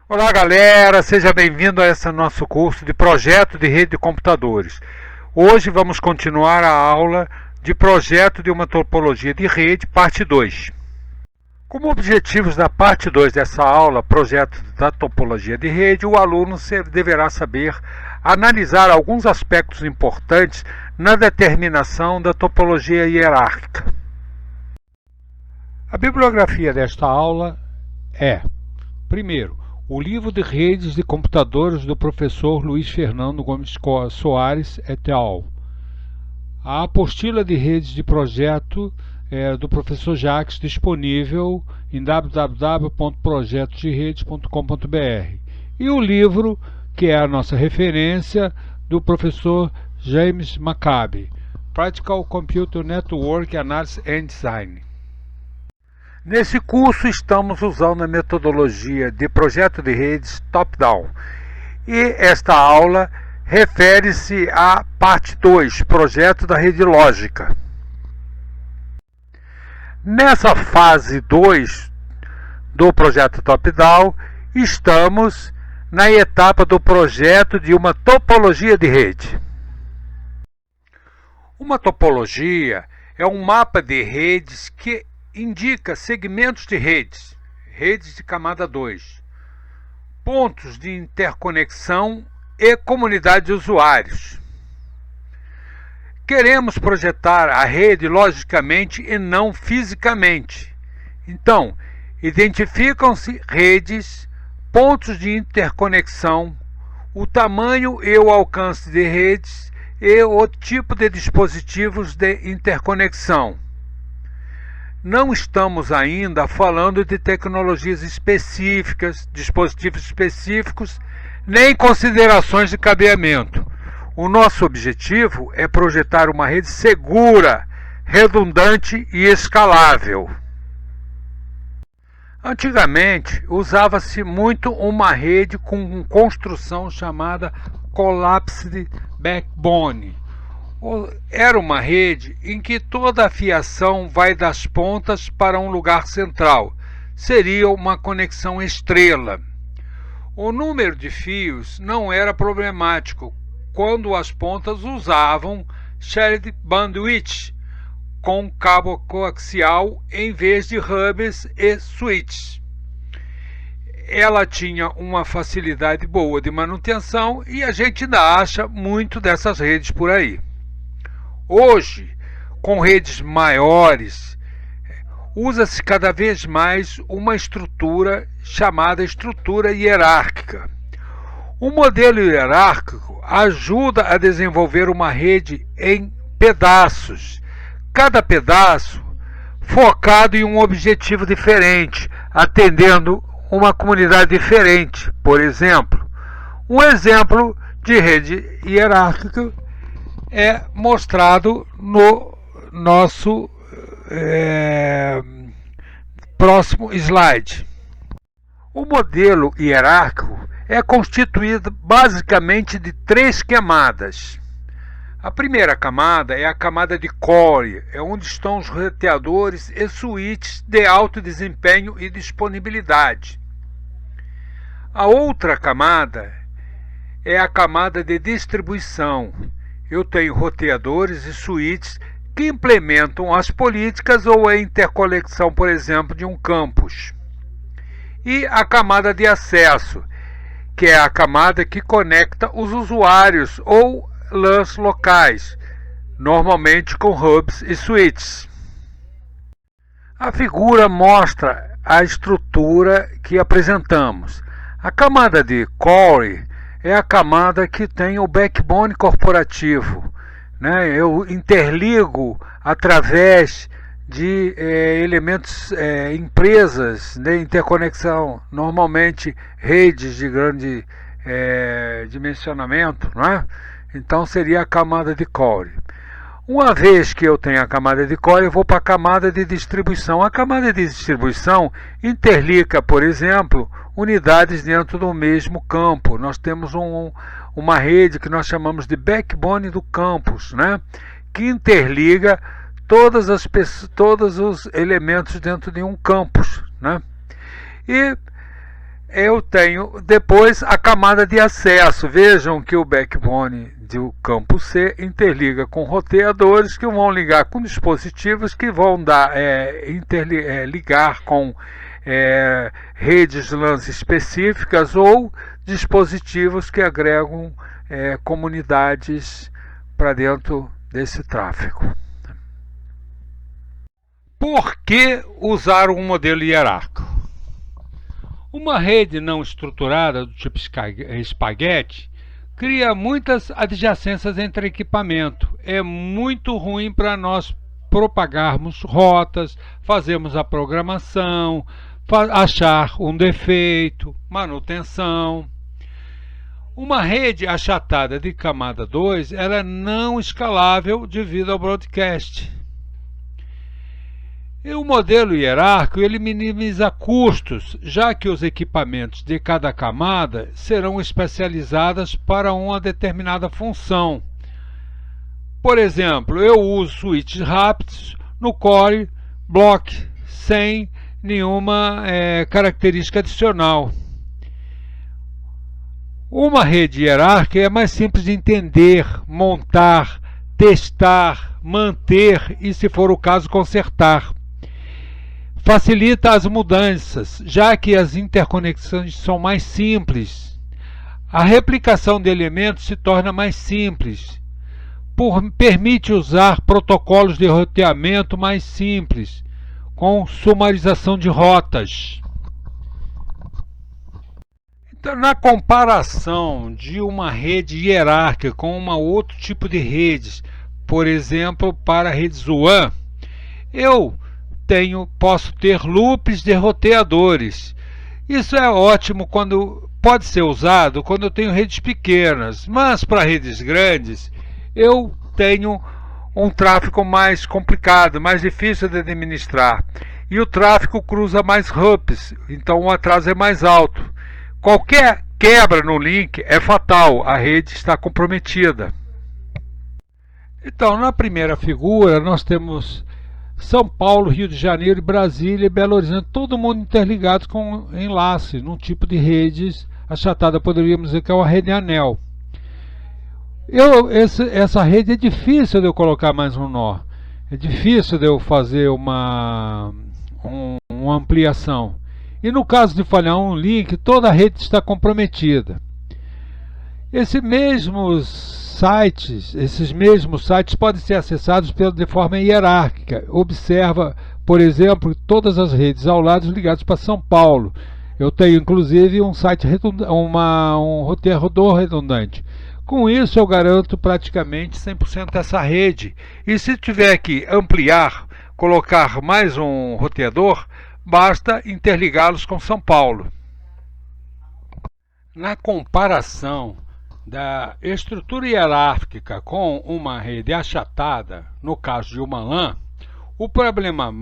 Olá galera, seja bem-vindo a esse nosso curso de projeto de rede de computadores. Hoje vamos continuar a aula de projeto de uma topologia de rede, parte 2. Como objetivos da parte 2 dessa aula, projeto da topologia de rede, o aluno deverá saber analisar alguns aspectos importantes na determinação da topologia hierárquica. A bibliografia desta aula é, primeiro, o livro de redes de computadores do professor Luiz Fernando Gomes Soares et al. A apostila de redes de projeto do professor Jacques, disponível em www.projetosderedes.com.br. E o livro, que é a nossa referência, do professor James Maccabi, Practical Computer Network Analysis and Design. Nesse curso estamos usando a metodologia de projeto de redes top-down e esta aula refere-se à parte 2, projeto da rede lógica. Nessa fase 2 do projeto top-down, estamos na etapa do projeto de uma topologia de rede. Uma topologia é um mapa de redes que indica segmentos de redes, redes de camada 2, pontos de interconexão e comunidade de usuários. Queremos projetar a rede logicamente e não fisicamente. Então, identificam-se redes, pontos de interconexão, o tamanho e o alcance de redes e o tipo de dispositivos de interconexão. Não estamos ainda falando de tecnologias específicas, dispositivos específicos, nem considerações de cabeamento. O nosso objetivo é projetar uma rede segura, redundante e escalável. Antigamente, usava-se muito uma rede com construção chamada Collapsed Backbone. Era uma rede em que toda a fiação vai das pontas para um lugar central. Seria uma conexão estrela. O número de fios não era problemático quando as pontas usavam shared bandwidth com cabo coaxial em vez de hubs e switches. Ela tinha uma facilidade boa de manutenção e a gente ainda acha muito dessas redes por aí. Hoje, com redes maiores, usa-se cada vez mais uma estrutura chamada estrutura hierárquica. O modelo hierárquico ajuda a desenvolver uma rede em pedaços, cada pedaço focado em um objetivo diferente, atendendo uma comunidade diferente. Por exemplo, um exemplo de rede hierárquica é mostrado no nosso próximo slide. O modelo hierárquico é constituído basicamente de 3 camadas. A primeira camada é a camada de core, onde estão os roteadores e switches de alto desempenho e disponibilidade. A outra camada é a camada de distribuição. Eu tenho roteadores e switches que implementam as políticas ou a interconexão, por exemplo, de um campus. E a camada de acesso, que é a camada que conecta os usuários ou LANs locais, normalmente com hubs e switches. A figura mostra a estrutura que apresentamos. A camada de core é a camada que tem o backbone corporativo, né? Eu interligo através de elementos, empresas de interconexão, normalmente redes de grande dimensionamento, né? Então seria a camada de core. Uma vez que eu tenho a camada de core, eu vou para a camada de distribuição. A camada de distribuição interliga, por exemplo, unidades dentro do mesmo campo. Nós temos uma rede que nós chamamos de backbone do campus, né? Que interliga todos os elementos dentro de um campus, né? E eu tenho depois a camada de acesso. Vejam que o backbone do campo C interliga com roteadores que vão ligar com dispositivos que vão ligar com redes LAN específicas ou dispositivos que agregam comunidades para dentro desse tráfego. Por que usar um modelo hierárquico? Uma rede não estruturada do tipo espaguete cria muitas adjacências entre equipamentos. É muito ruim para nós propagarmos rotas, fazermos a programação, achar um defeito, manutenção. Uma rede achatada de camada 2 ela é não escalável devido ao broadcast. E o modelo hierárquico ele minimiza custos, já que os equipamentos de cada camada serão especializados para uma determinada função. Por exemplo, eu uso switches rápidos no core block sem nenhuma característica adicional. Uma rede hierárquica é mais simples de entender, montar, testar, manter e, se for o caso, consertar. Facilita as mudanças, já que as interconexões são mais simples. A replicação de elementos se torna mais simples. Permite usar protocolos de roteamento mais simples, com sumarização de rotas. Então, na comparação de uma rede hierárquica com outro tipo de redes, por exemplo, para redes WAN, eu posso ter loops de roteadores. Isso é ótimo pode ser usado quando eu tenho redes pequenas, mas para redes grandes eu tenho um tráfego mais complicado, mais difícil de administrar. E o tráfego cruza mais hubs, então o atraso é mais alto. Qualquer quebra no link é fatal, a rede está comprometida. Então, na primeira figura, nós temos São Paulo, Rio de Janeiro, Brasília e Belo Horizonte, todo mundo interligado com enlace, num tipo de redes achatada, poderíamos dizer que é uma rede anel. Essa rede é difícil de eu colocar mais um nó, é difícil de eu fazer uma ampliação. E no caso de falhar um link, toda a rede está comprometida. Esses mesmos sites podem ser acessados de forma hierárquica. Observa, por exemplo, todas as redes ao lado ligadas para São Paulo. Eu tenho inclusive um site um roteador redundante. Com isso eu garanto praticamente 100% dessa rede. E se tiver que ampliar, colocar mais um roteador, basta interligá-los com São Paulo. Na comparação da estrutura hierárquica com uma rede achatada, no caso de uma LAN, o problema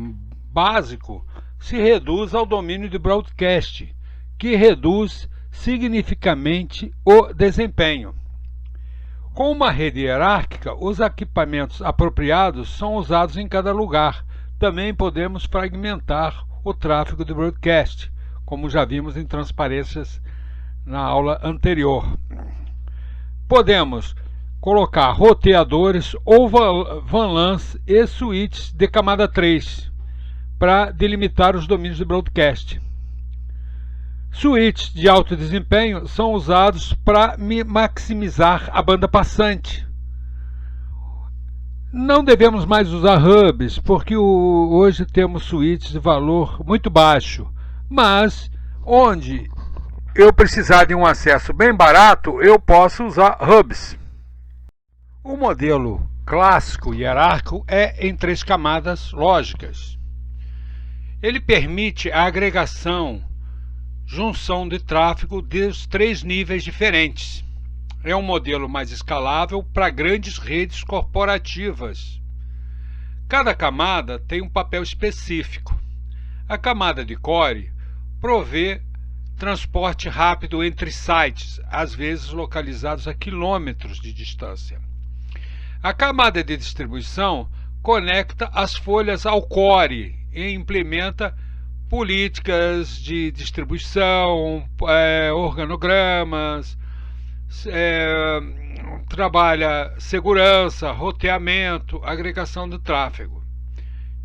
básico se reduz ao domínio de broadcast, que reduz significativamente o desempenho. Com uma rede hierárquica, os equipamentos apropriados são usados em cada lugar. Também podemos fragmentar o tráfego de broadcast, como já vimos em transparências na aula anterior. Podemos colocar roteadores ou VLANs e switches de camada 3 para delimitar os domínios de broadcast. Switches de alto desempenho são usados para maximizar a banda passante. Não devemos mais usar hubs, porque hoje temos switches de valor muito baixo, mas onde eu precisar de um acesso bem barato, eu posso usar hubs. O modelo clássico hierárquico é em 3 camadas lógicas. Ele permite a agregação, junção de tráfego dos 3 níveis diferentes. É um modelo mais escalável para grandes redes corporativas. Cada camada tem um papel específico. A camada de core provê transporte rápido entre sites, às vezes localizados a quilômetros de distância. A camada de distribuição conecta as folhas ao core e implementa políticas de distribuição, organogramas, trabalha segurança, roteamento, agregação do tráfego.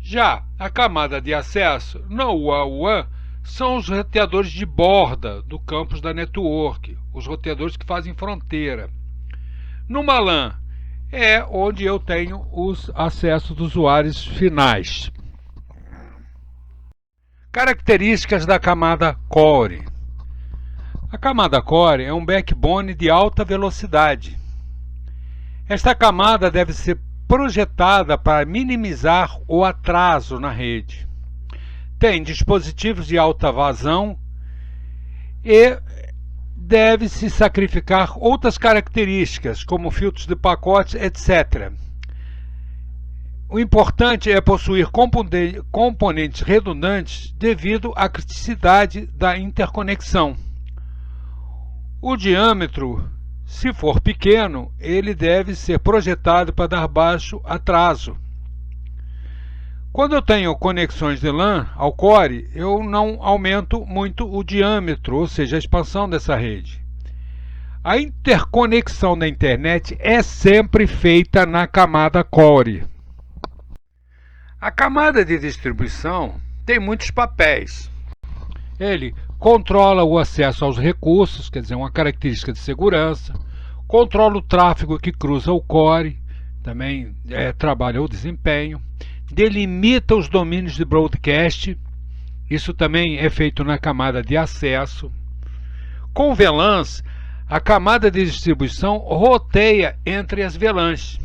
Já a camada de acesso, no WAN, são os roteadores de borda do campus da network, os roteadores que fazem fronteira. Numa LAN, é onde eu tenho os acessos dos usuários finais. Características da camada Core. A camada Core é um backbone de alta velocidade. Esta camada deve ser projetada para minimizar o atraso na rede. Tem dispositivos de alta vazão e deve-se sacrificar outras características, como filtros de pacotes, etc. O importante é possuir componentes redundantes devido à criticidade da interconexão. O diâmetro, se for pequeno, ele deve ser projetado para dar baixo atraso. Quando eu tenho conexões de LAN ao Core, eu não aumento muito o diâmetro, ou seja, a expansão dessa rede. A interconexão da internet é sempre feita na camada Core. A camada de distribuição tem muitos papéis. Ele controla o acesso aos recursos, quer dizer, uma característica de segurança, controla o tráfego que cruza o Core, também trabalha o desempenho, delimita os domínios de broadcast, isso também é feito na camada de acesso. Com VLANs, a camada de distribuição roteia entre as VLANs.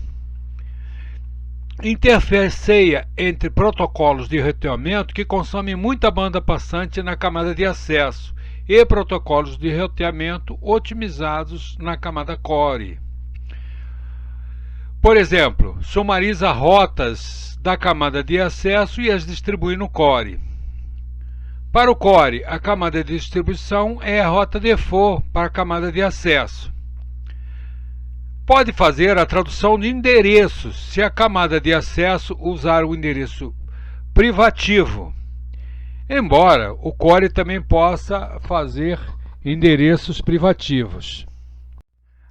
Interfaceia entre protocolos de roteamento que consomem muita banda passante na camada de acesso e protocolos de roteamento otimizados na camada Core. Por exemplo, sumariza rotas da camada de acesso e as distribui no Core. Para o Core, a camada de distribuição é a rota default para a camada de acesso. Pode fazer a tradução de endereços se a camada de acesso usar o endereço privativo, embora o Core também possa fazer endereços privativos.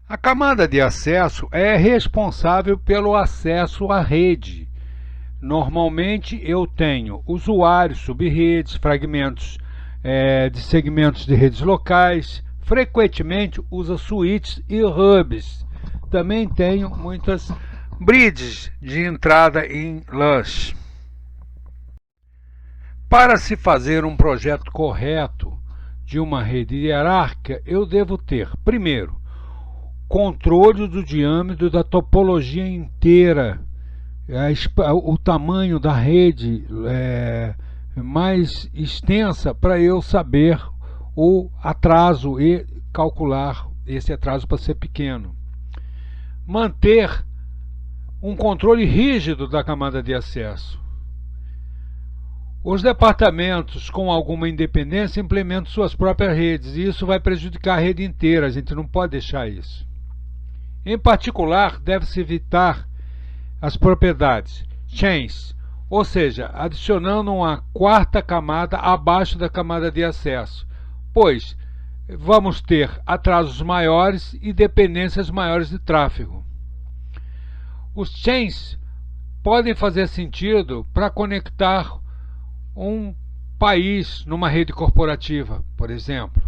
A camada de acesso é responsável pelo acesso à rede. Normalmente eu tenho usuários, subredes, fragmentos de segmentos de redes locais, frequentemente usa switches e hubs. Também tenho muitas bridges de entrada em LANs. Para se fazer um projeto correto de uma rede hierárquica, eu devo ter, primeiro, controle do diâmetro da topologia inteira, o tamanho da rede mais extensa para eu saber o atraso e calcular esse atraso para ser pequeno. Manter um controle rígido da camada de acesso. Os departamentos com alguma independência implementam suas próprias redes e isso vai prejudicar a rede inteira, a gente não pode deixar isso. Em particular, deve-se evitar as propriedades chains, ou seja, adicionando uma quarta camada abaixo da camada de acesso, pois vamos ter atrasos maiores e dependências maiores de tráfego. Os chains podem fazer sentido para conectar um país numa rede corporativa, por exemplo,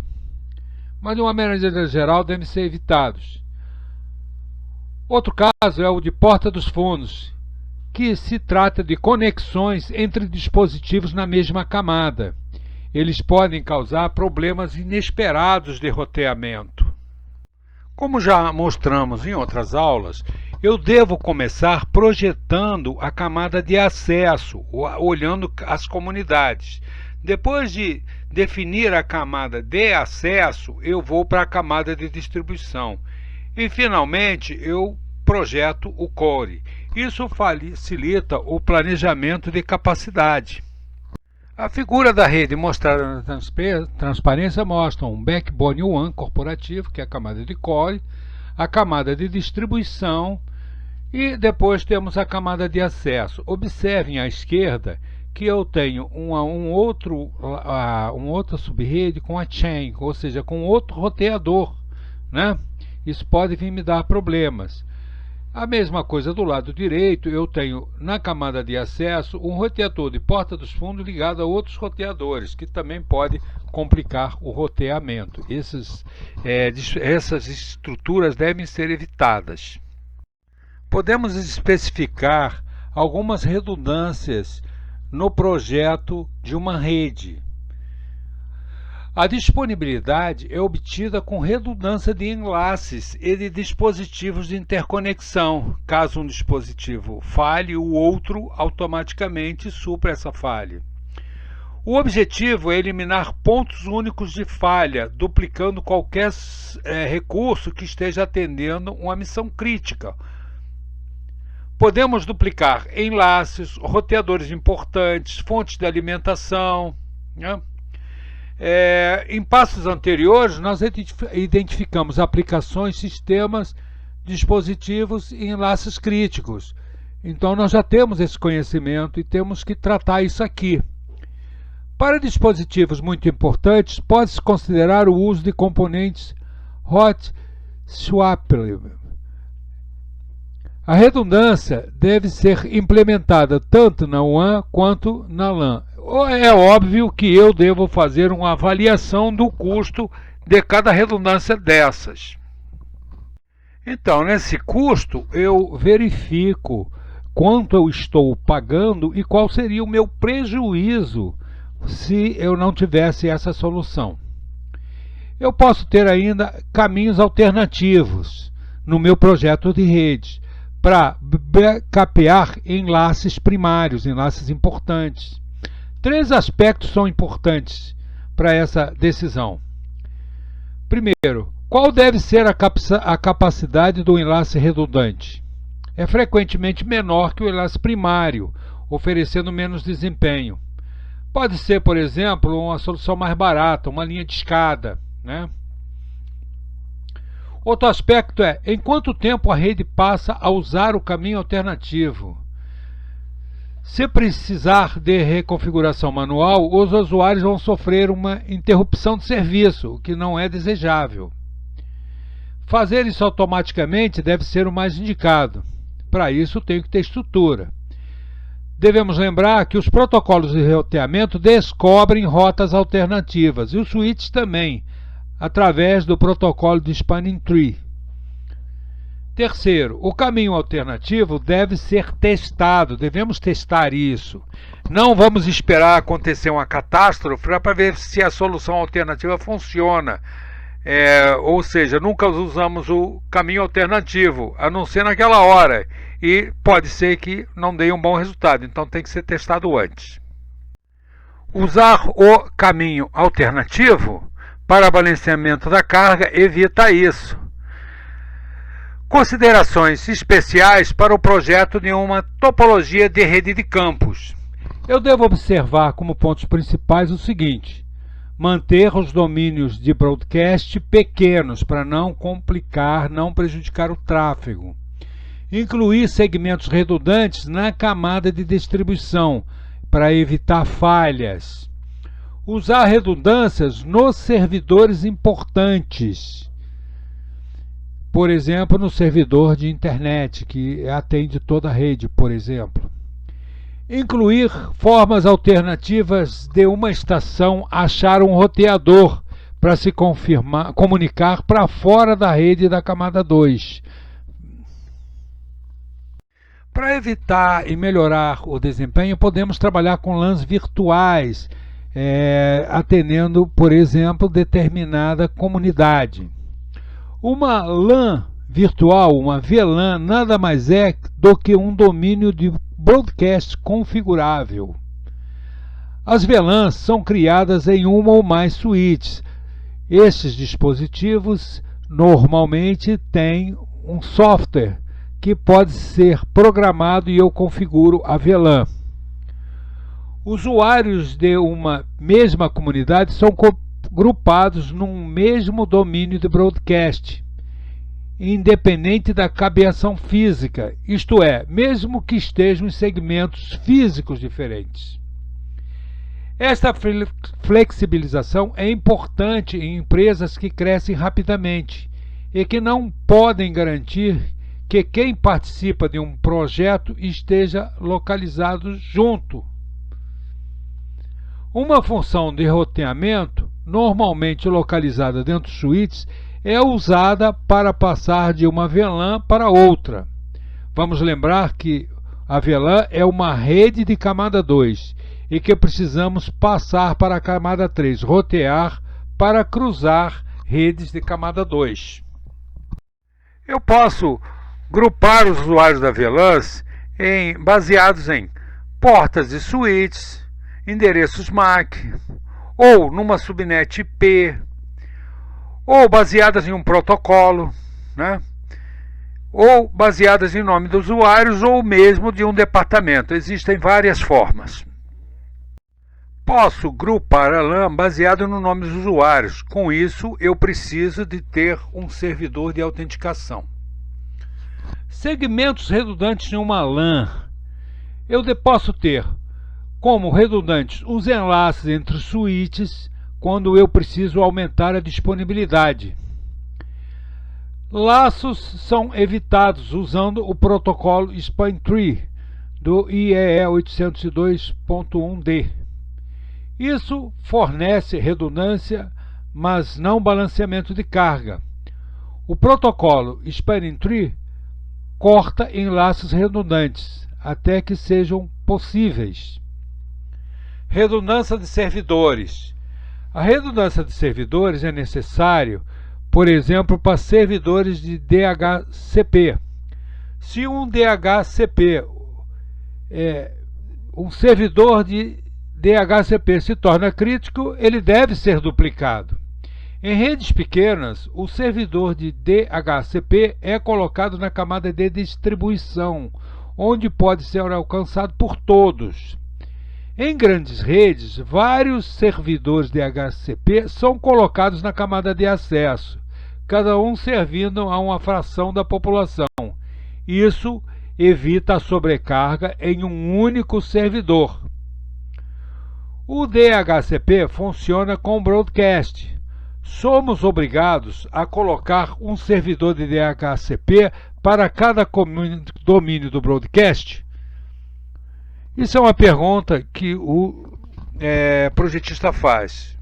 mas de uma maneira geral devem ser evitados. Outro caso é o de porta dos fundos, que se trata de conexões entre dispositivos na mesma camada. Eles podem causar problemas inesperados de roteamento. Como já mostramos em outras aulas, eu devo começar projetando a camada de acesso, olhando as comunidades. Depois de definir a camada de acesso, eu vou para a camada de distribuição. E, finalmente, eu projeto o Core. Isso facilita o planejamento de capacidade. A figura da rede mostrada na transparência mostra um backbone WAN corporativo, que é a camada de Core, a camada de distribuição e depois temos a camada de acesso. Observem à esquerda que eu tenho uma outra subrede com a chain, ou seja, com outro roteador, né? Isso pode vir me dar problemas. A mesma coisa do lado direito, eu tenho na camada de acesso um roteador de porta dos fundos ligado a outros roteadores, que também pode complicar o roteamento. Essas estruturas devem ser evitadas. Podemos especificar algumas redundâncias no projeto de uma rede. A disponibilidade é obtida com redundância de enlaces e de dispositivos de interconexão. Caso um dispositivo falhe, o outro automaticamente supra essa falha. O objetivo é eliminar pontos únicos de falha, duplicando qualquer recurso que esteja atendendo uma missão crítica. Podemos duplicar enlaces, roteadores importantes, fontes de alimentação, né? Em passos anteriores, nós identificamos aplicações, sistemas, dispositivos e enlaces críticos. Então, nós já temos esse conhecimento e temos que tratar isso aqui. Para dispositivos muito importantes, pode-se considerar o uso de componentes hot swappable. A redundância deve ser implementada tanto na WAN quanto na LAN. É óbvio que eu devo fazer uma avaliação do custo de cada redundância dessas. Então, nesse custo, eu verifico quanto eu estou pagando e qual seria o meu prejuízo se eu não tivesse essa solução. Eu posso ter ainda caminhos alternativos no meu projeto de rede para backupear enlaces primários, enlaces importantes. 3 aspectos são importantes para essa decisão. Primeiro, qual deve ser a capacidade do enlace redundante? É frequentemente menor que o enlace primário, oferecendo menos desempenho. Pode ser, por exemplo, uma solução mais barata, uma linha de escada, né? Outro aspecto é, em quanto tempo a rede passa a usar o caminho alternativo? Se precisar de reconfiguração manual, os usuários vão sofrer uma interrupção de serviço, o que não é desejável. Fazer isso automaticamente deve ser o mais indicado. Para isso, tem que ter estrutura. Devemos lembrar que os protocolos de roteamento descobrem rotas alternativas, e os switches também, através do protocolo de Spanning Tree. Terceiro, o caminho alternativo deve ser testado, devemos testar isso. Não vamos esperar acontecer uma catástrofe para ver se a solução alternativa funciona. Ou seja, nunca usamos o caminho alternativo, a não ser naquela hora. E pode ser que não dê um bom resultado, então tem que ser testado antes. Usar o caminho alternativo para balanceamento da carga evita isso. Considerações especiais para o projeto de uma topologia de rede de campos. Eu devo observar como pontos principais o seguinte: manter os domínios de broadcast pequenos para não complicar, não prejudicar o tráfego. Incluir segmentos redundantes na camada de distribuição para evitar falhas. Usar redundâncias nos servidores importantes. Por exemplo, no servidor de internet, que atende toda a rede, por exemplo. Incluir formas alternativas de uma estação achar um roteador para se comunicar para fora da rede da camada 2. Para evitar e melhorar o desempenho, podemos trabalhar com LANs virtuais, atendendo, por exemplo, determinada comunidade. Uma LAN virtual, uma VLAN, nada mais é do que um domínio de broadcast configurável. As VLANs são criadas em uma ou mais suítes. Esses dispositivos normalmente têm um software que pode ser programado e eu configuro a VLAN. Usuários de uma mesma comunidade são agrupados num mesmo domínio de broadcast, independente da cabeação física, isto é, mesmo que estejam em segmentos físicos diferentes. Esta flexibilização é importante em empresas que crescem rapidamente e que não podem garantir que quem participa de um projeto esteja localizado junto. Uma função de roteamento, normalmente localizada dentro de suítes, é usada para passar de uma VLAN para outra. Vamos lembrar que a VLAN é uma rede de camada 2 e que precisamos passar para a camada 3, rotear para cruzar redes de camada 2. Eu posso grupar os usuários da VLANs baseados em portas de suítes, endereços MAC, ou numa subnet IP, ou baseadas em um protocolo, né? Ou baseadas em nome dos usuários, ou mesmo de um departamento. Existem várias formas. Posso grupar a LAN baseado no nome dos usuários. Com isso, eu preciso de ter um servidor de autenticação. Segmentos redundantes em uma LAN. Eu posso ter como redundantes os enlaces entre suítes quando eu preciso aumentar a disponibilidade. Laços são evitados usando o protocolo Span3 do IEE 802.1d. Isso fornece redundância, mas não balanceamento de carga. O protocolo Span3 corta enlaces redundantes até que sejam possíveis. Redundância de servidores. A redundância de servidores é necessária, por exemplo, para servidores de DHCP. Se um DHCP, um servidor de DHCP se torna crítico, ele deve ser duplicado. Em redes pequenas, o servidor de DHCP é colocado na camada de distribuição, onde pode ser alcançado por todos. Em grandes redes, vários servidores DHCP são colocados na camada de acesso, cada um servindo a uma fração da população. Isso evita a sobrecarga em um único servidor. O DHCP funciona com broadcast. Somos obrigados a colocar um servidor de DHCP para cada domínio do broadcast? Isso é uma pergunta que o projetista faz.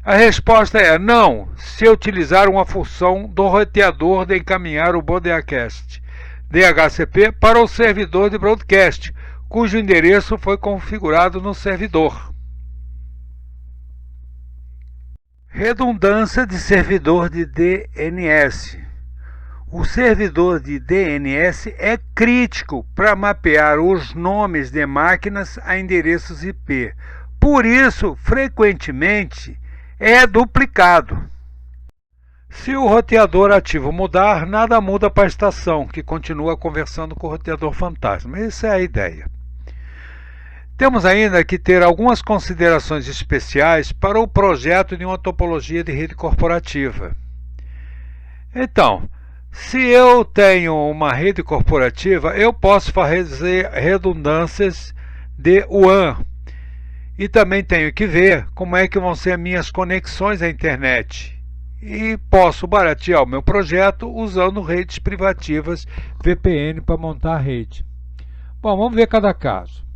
A resposta é não, se utilizar uma função do roteador de encaminhar o broadcast DHCP para o servidor de broadcast, cujo endereço foi configurado no servidor. Redundância de servidor de DNS. O servidor de DNS é crítico para mapear os nomes de máquinas a endereços IP. Por isso, frequentemente, é duplicado. Se o roteador ativo mudar, nada muda para a estação, que continua conversando com o roteador fantasma. Essa é a ideia. Temos ainda que ter algumas considerações especiais para o projeto de uma topologia de rede corporativa. Então, se eu tenho uma rede corporativa, eu posso fazer redundâncias de WAN. E também tenho que ver como é que vão ser as minhas conexões à internet. E posso baratear o meu projeto usando redes privativas VPN para montar a rede. Bom, vamos ver cada caso.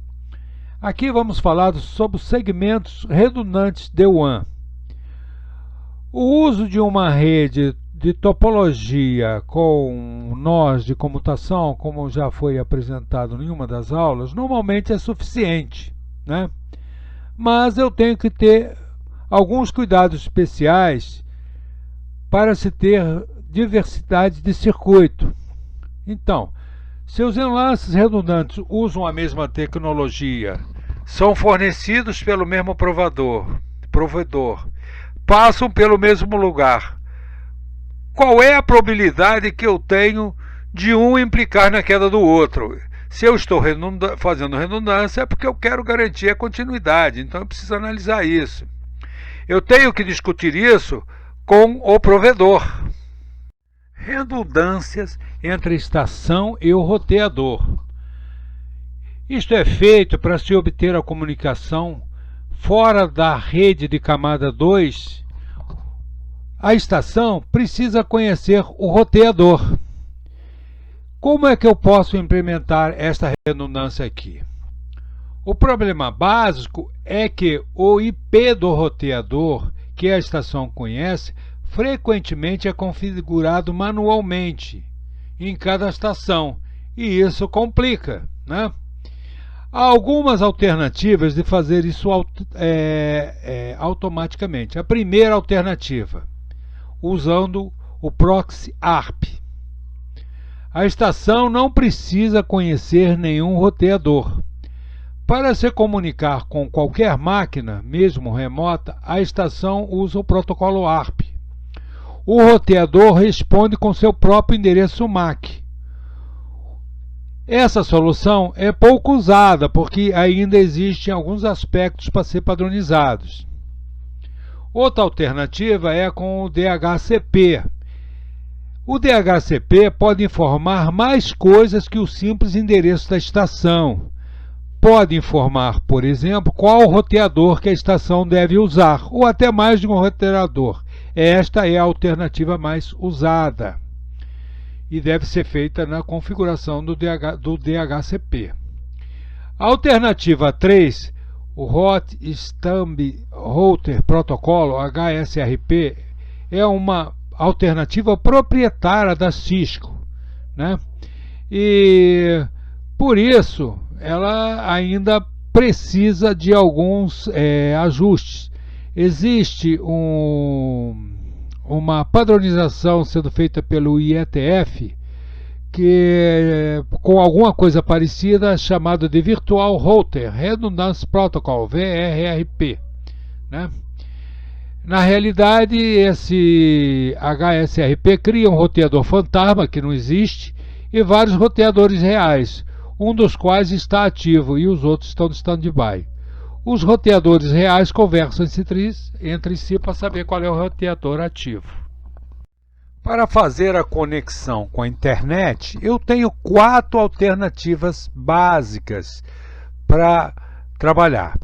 Aqui vamos falar sobre os segmentos redundantes de WAN. O uso de uma rede de topologia com nós de comutação, como já foi apresentado em uma das aulas, normalmente é suficiente, né? Mas eu tenho que ter alguns cuidados especiais para se ter diversidade de circuito. Então, se os enlaces redundantes usam a mesma tecnologia, são fornecidos pelo mesmo provedor, passam pelo mesmo lugar, qual é a probabilidade que eu tenho de um implicar na queda do outro? Se eu estou fazendo redundância é porque eu quero garantir a continuidade, então eu preciso analisar isso. Eu tenho que discutir isso com o provedor. Redundâncias entre a estação e o roteador. Isto é feito para se obter a comunicação fora da rede de camada 2, a estação precisa conhecer o roteador. Como é que eu posso implementar esta redundância aqui? O problema básico é que o IP do roteador que a estação conhece frequentemente é configurado manualmente em cada estação, e isso complica, né? Há algumas alternativas de fazer isso automaticamente. A primeira alternativa, usando o proxy ARP. A estação não precisa conhecer nenhum roteador. Para se comunicar com qualquer máquina, mesmo remota, a estação usa o protocolo ARP. O roteador responde com seu próprio endereço MAC. Essa solução é pouco usada porque ainda existem alguns aspectos para ser padronizados. Outra alternativa é com o DHCP. O DHCP pode informar mais coisas que o simples endereço da estação. Pode informar, por exemplo, qual roteador que a estação deve usar, ou até mais de um roteador. Esta é a alternativa mais usada e deve ser feita na configuração do DHCP. A alternativa 3, o Hot Stamp Router Protocolo, HSRP, é uma alternativa proprietária da Cisco, né? E por isso ela ainda precisa de alguns ajustes. Existe uma padronização sendo feita pelo IETF, que com alguma coisa parecida, chamado de Virtual Router Redundance Protocol, VRRP, né? Na realidade, esse HSRP cria um roteador fantasma que não existe e vários roteadores reais, um dos quais está ativo e os outros estão de stand-by. Os roteadores reais conversam entre si para saber qual é o roteador ativo. Para fazer a conexão com a internet, eu tenho 4 alternativas básicas para trabalhar.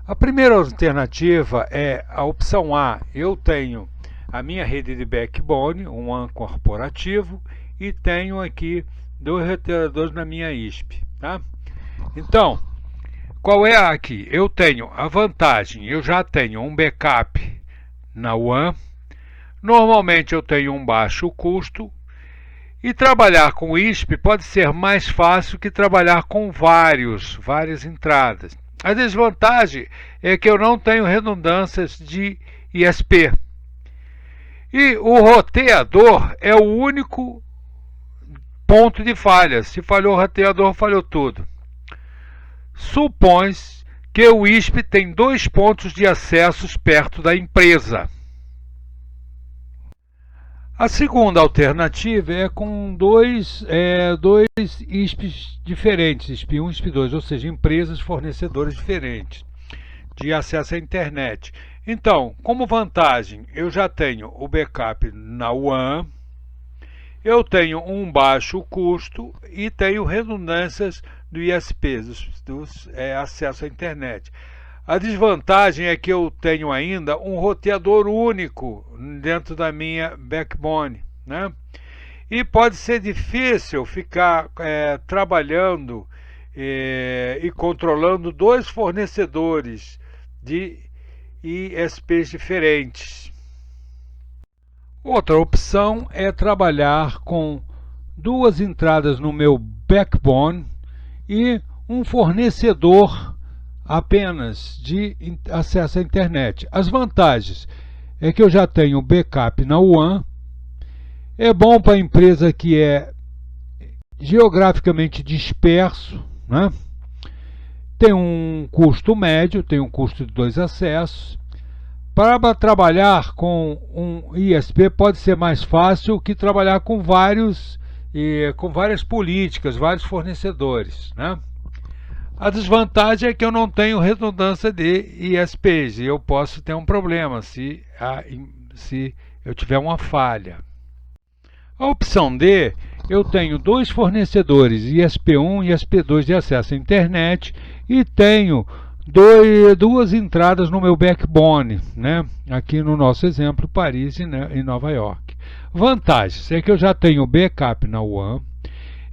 A primeira alternativa é a opção A. Eu tenho a minha rede de backbone, um WAN corporativo, e tenho aqui 2 roteadores na minha ISP. Tá? Então, qual é aqui? Eu tenho a vantagem, eu já tenho um backup na WAN, normalmente eu tenho um baixo custo, e trabalhar com ISP pode ser mais fácil que trabalhar com várias entradas. A desvantagem é que eu não tenho redundâncias de ISP. E o roteador é o único ponto de falha. Se falhou o roteador, falhou tudo. Supõe-se que o ISP tem 2 pontos de acessos perto da empresa. A segunda alternativa é com dois ISPs diferentes, ISP1 e ISP2, ou seja, empresas fornecedores diferentes de acesso à internet. Então, como vantagem, eu já tenho o backup na WAN, eu tenho um baixo custo e tenho redundâncias do ISP, dos acesso à internet. A desvantagem é que eu tenho ainda um roteador único dentro da minha backbone, né? E pode ser difícil ficar trabalhando e controlando 2 fornecedores de ISPs diferentes. Outra opção é trabalhar com 2 entradas no meu backbone e um fornecedor apenas de acesso à internet. As vantagens é que eu já tenho backup na WAN, é bom para a empresa que é geograficamente disperso, né? Tem um custo médio, tem um custo de 2 acessos. Para trabalhar com um ISP pode ser mais fácil que trabalhar com várias políticas, vários fornecedores, né? A desvantagem é que eu não tenho redundância de ISPs e eu posso ter um problema se eu tiver uma falha. A opção D, eu tenho 2 fornecedores, ISP1 e ISP2 de acesso à internet, e tenho duas entradas no meu backbone, né? Aqui no nosso exemplo, Paris e Nova York. Vantagens é que eu já tenho backup na WAN,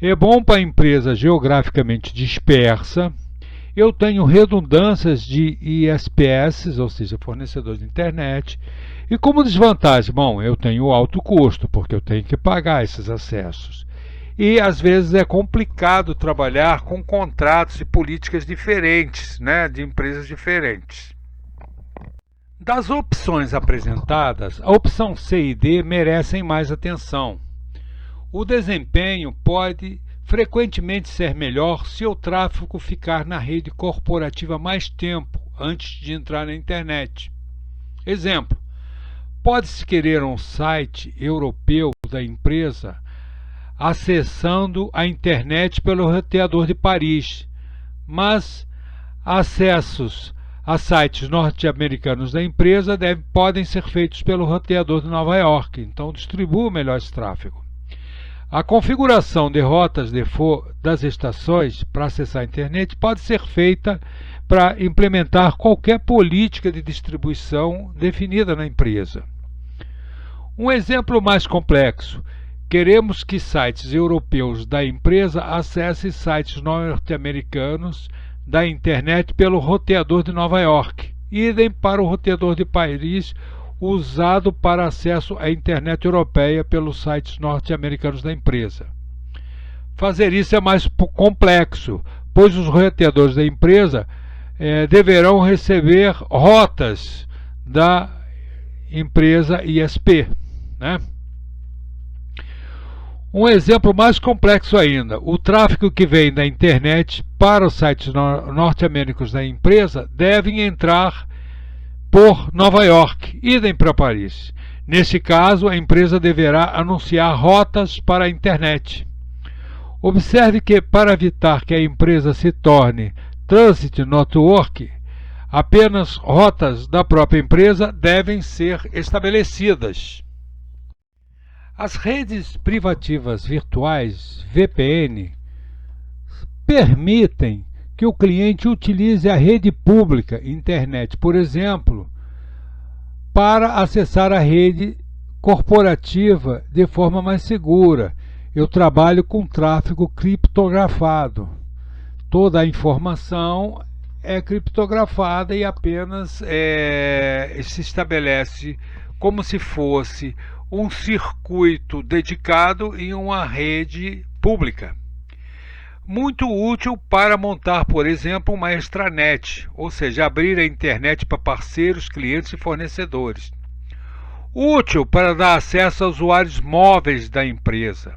é bom para a empresa geograficamente dispersa, eu tenho redundâncias de ISPs, ou seja, fornecedores de internet, e como desvantagem, bom, eu tenho alto custo, porque eu tenho que pagar esses acessos. E às vezes é complicado trabalhar com contratos e políticas diferentes, né, de empresas diferentes. Das opções apresentadas, a opção C e D merecem mais atenção. O desempenho pode frequentemente ser melhor se o tráfego ficar na rede corporativa mais tempo antes de entrar na internet. Exemplo: pode-se querer um site europeu da empresa acessando a internet pelo roteador de Paris, mas acessos a sites norte-americanos da empresa podem ser feitos pelo roteador de Nova York, então distribua melhor esse tráfego. A configuração de rotas das estações para acessar a internet pode ser feita para implementar qualquer política de distribuição definida na empresa. Um exemplo mais complexo: queremos que sites europeus da empresa acessem sites norte-americanos da internet pelo roteador de Nova York, idem para o roteador de Paris, usado para acesso à internet europeia pelos sites norte-americanos da empresa. Fazer isso é mais complexo, pois os roteadores da empresa deverão receber rotas da empresa ISP, né? Um exemplo mais complexo ainda: o tráfego que vem da internet para os sites norte-americanos da empresa devem entrar por Nova York, idem para Paris. Nesse caso, a empresa deverá anunciar rotas para a internet. Observe que, para evitar que a empresa se torne Transit Network, apenas rotas da própria empresa devem ser estabelecidas. As redes privativas virtuais, VPN, permitem que o cliente utilize a rede pública, internet, por exemplo, para acessar a rede corporativa de forma mais segura. Eu trabalho com tráfego criptografado. Toda a informação é criptografada e apenas se estabelece como se fosse um circuito dedicado em uma rede pública. Muito útil para montar, por exemplo, uma extranet, ou seja, abrir a internet para parceiros, clientes e fornecedores. Útil para dar acesso a usuários móveis da empresa.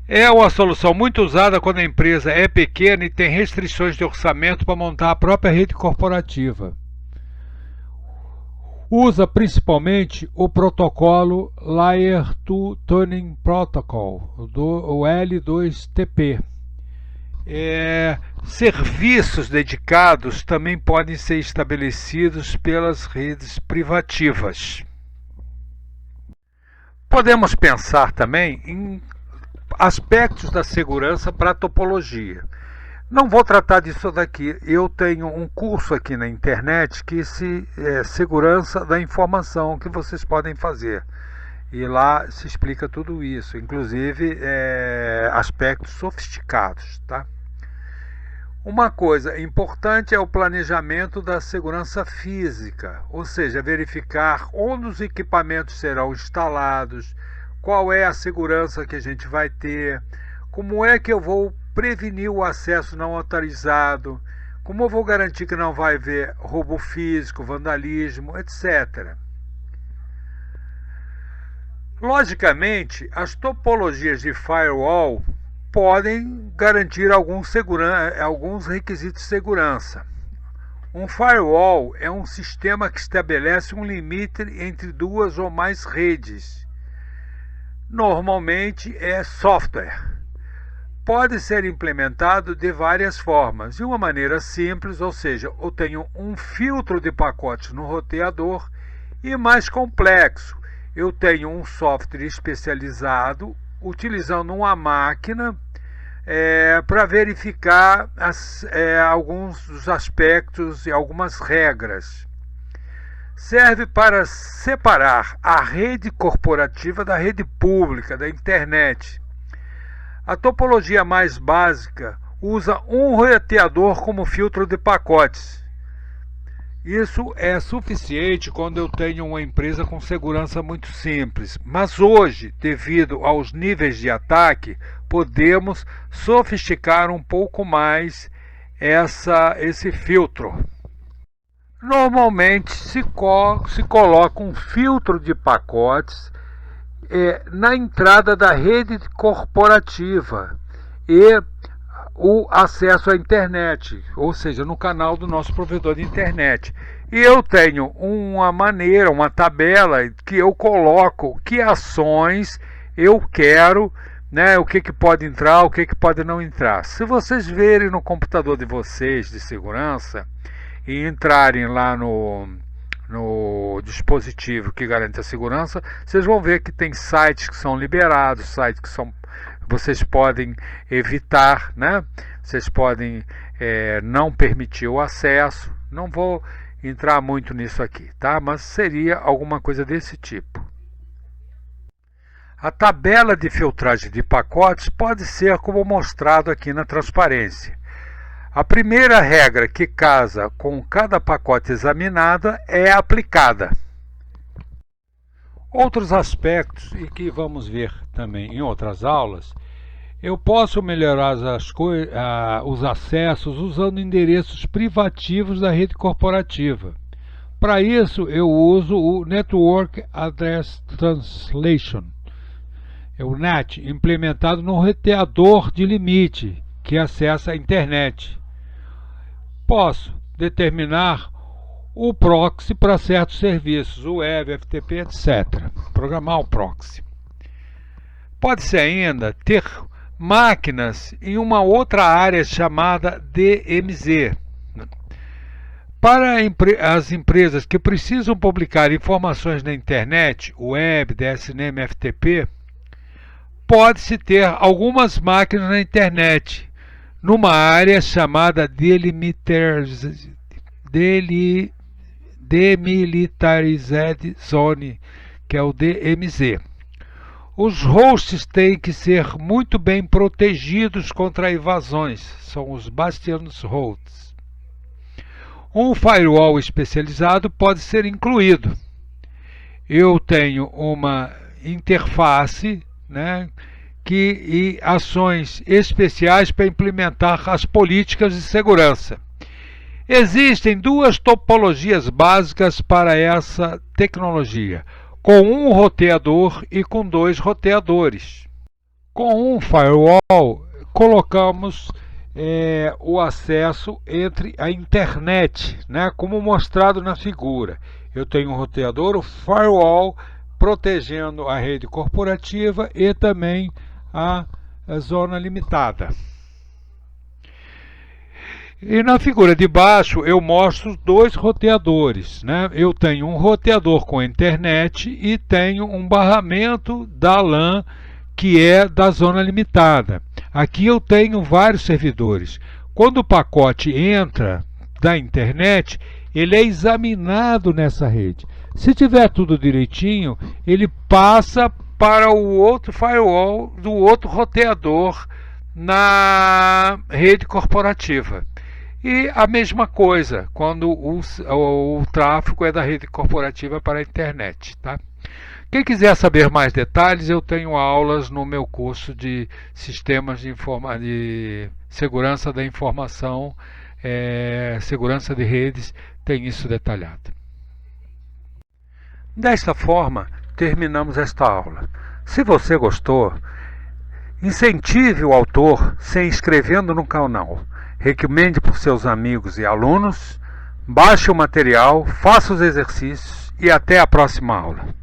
É uma solução muito usada quando a empresa é pequena e tem restrições de orçamento para montar a própria rede corporativa. Usa principalmente o protocolo Layer 2 Tuning Protocol, o L2TP. Serviços dedicados também podem ser estabelecidos pelas redes privativas. Podemos pensar também em aspectos da segurança para a topologia. Não vou tratar disso daqui. Eu tenho um curso aqui na internet que segurança da informação que vocês podem fazer. E lá se explica tudo isso, inclusive aspectos sofisticados, tá? Uma coisa importante é o planejamento da segurança física, ou seja, verificar onde os equipamentos serão instalados, qual é a segurança que a gente vai ter, como é que eu vou prevenir o acesso não autorizado, como eu vou garantir que não vai haver roubo físico, vandalismo, etc. Logicamente, as topologias de firewall podem garantir alguns requisitos de segurança. Um firewall é um sistema que estabelece um limite entre duas ou mais redes. Normalmente é software. Pode ser implementado de várias formas. De uma maneira simples, ou seja, eu tenho um filtro de pacotes no roteador, e mais complexo, eu tenho um software especializado utilizando uma máquina para verificar alguns dos aspectos e algumas regras. Serve para separar a rede corporativa da rede pública, da internet. A topologia mais básica usa um roteador como filtro de pacotes. Isso é suficiente quando eu tenho uma empresa com segurança muito simples. Mas hoje, devido aos níveis de ataque, podemos sofisticar um pouco mais esse filtro. Normalmente se coloca um filtro de pacotes na entrada da rede corporativa e o acesso à internet, ou seja, no canal do nosso provedor de internet. E eu tenho uma maneira, uma tabela que eu coloco que ações eu quero, né, o que pode entrar, o que pode não entrar. Se vocês verem no computador de vocês de segurança e entrarem lá no dispositivo que garante a segurança, vocês vão ver que tem sites que são liberados, sites que vocês podem evitar, né? Vocês podem não permitir o acesso. Não vou entrar muito nisso aqui, tá? Mas seria alguma coisa desse tipo. A tabela de filtragem de pacotes pode ser como mostrado aqui na transparência. A primeira regra que casa com cada pacote examinado é aplicada. Outros aspectos, e que vamos ver também em outras aulas, eu posso melhorar os acessos usando endereços privativos da rede corporativa. Para isso, eu uso o Network Address Translation, o NAT, implementado no roteador de limite, que acessa a internet. Posso determinar o proxy para certos serviços, o web, FTP, etc. Programar o proxy. Pode-se ainda ter máquinas em uma outra área chamada DMZ. Para as empresas que precisam publicar informações na internet, web, DSNM, FTP, pode-se ter algumas máquinas na internet numa área chamada Demilitarized Zone, que é o DMZ. Os hosts têm que ser muito bem protegidos contra invasões, são os Bastion Hosts. Um firewall especializado pode ser incluído. Eu tenho uma interface, né, e ações especiais para implementar as políticas de segurança. Existem duas topologias básicas para essa tecnologia, com um roteador e com dois roteadores. Com um firewall, colocamos o acesso entre a internet, né, como mostrado na figura. Eu tenho um roteador, o firewall, protegendo a rede corporativa e também a zona limitada. E na figura de baixo eu mostro dois roteadores, né? Eu tenho um roteador com internet e tenho um barramento da LAN que é da zona limitada. Aqui eu tenho vários servidores. Quando o pacote entra da internet, ele é examinado nessa rede. Se tiver tudo direitinho, ele passa para o outro firewall do outro roteador na rede corporativa. E a mesma coisa quando o tráfego é da rede corporativa para a internet, tá? Quem quiser saber mais detalhes, eu tenho aulas no meu curso de sistemas de segurança da informação, segurança de redes, tem isso detalhado. Desta forma, terminamos esta aula. Se você gostou, incentive o autor se inscrevendo no canal. Recomende para os seus amigos e alunos, baixe o material, faça os exercícios e até a próxima aula.